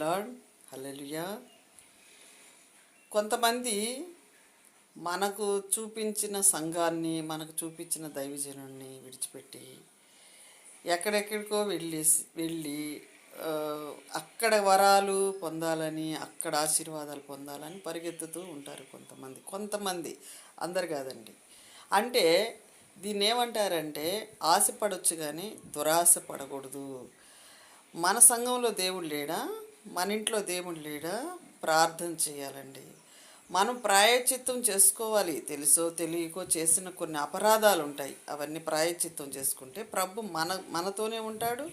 Lord హల్లెలూయా. కొంతమంది మనకు చూపించిన సంఘాన్ని, మనకు చూపించిన దైవజనుడిని విడిచిపెట్టి ఎక్కడెక్కడికో వెళ్ళి ఆ, అక్కడ వరాలు పొందాలని, అక్కడ ఆశీర్వాదాలు పొందాలని పరిగెత్తుతూ ఉంటారు కొంతమంది అందరు కాదండి. అంటే దీన్ని ఏమంటారంటే ఆశపడవచ్చు కానీ దురాశ పడకూడదు. మన సంఘంలో దేవుడు లేడా? మన ఇంట్లో దేవుడు లేడా? ప్రార్థన చేయాలండి. మనం ప్రాయశ్చిత్తం చేసుకోవాలి. తెలుసో తెలియకో చేసిన కొన్ని అపరాధాలు ఉంటాయి, అవన్నీ ప్రాయశ్చిత్తం చేసుకుంటే ప్రభు మనతోనే ఉంటాడు,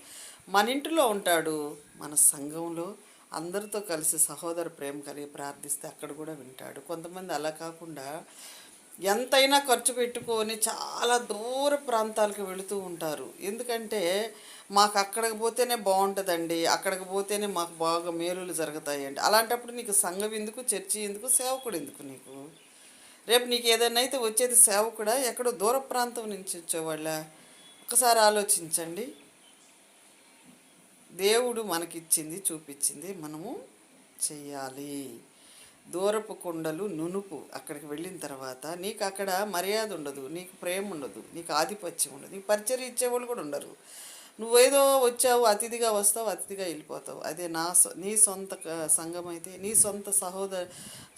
మన ఇంటిలో ఉంటాడు. మన సంఘంలో అందరితో కలిసి సహోదర ప్రేమ కలిగి ప్రార్థిస్తే అక్కడ కూడా వింటాడు. కొంతమంది అలా కాకుండా ఎంతైనా ఖర్చు పెట్టుకొని చాలా దూర ప్రాంతాలకు వెళుతూ ఉంటారు. ఎందుకంటే మాకు అక్కడికి పోతేనే బాగుంటుందండి, అక్కడికి పోతేనే మాకు బాగా మేలులు జరుగుతాయండి. అలాంటప్పుడు నీకు సంఘం ఎందుకు, చర్చి ఎందుకు, సేవకుడు ఎందుకు నీకు? రేపు నీకు ఏదైనా అయితే వచ్చేది సేవకుడా, ఎక్కడో దూర ప్రాంతం నుంచి వచ్చేవాళ్ళ? ఒకసారి ఆలోచించండి. దేవుడు మనకిచ్చింది, చూపించింది మనము చెయ్యాలి. దూరపు కొండలు నునుపు. అక్కడికి వెళ్ళిన తర్వాత నీకు అక్కడ మర్యాద ఉండదు, నీకు ప్రేమ ఉండదు, నీకు ఆధిపత్యం ఉండదు, నీకు పరిచయం ఇచ్చేవాళ్ళు కూడా ఉండరు. నువ్వేదో వచ్చావు, అతిథిగా వస్తావు, అతిథిగా వెళ్ళిపోతావు. అదే నీ సొంత సంఘం అయితే, నీ సొంత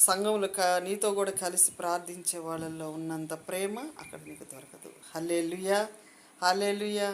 సంఘంలో నీతో కూడా కలిసి ప్రార్థించే వాళ్ళల్లో ఉన్నంత ప్రేమ అక్కడ నీకు దొరకదు. హల్లెలూయా, హల్లెలూయా.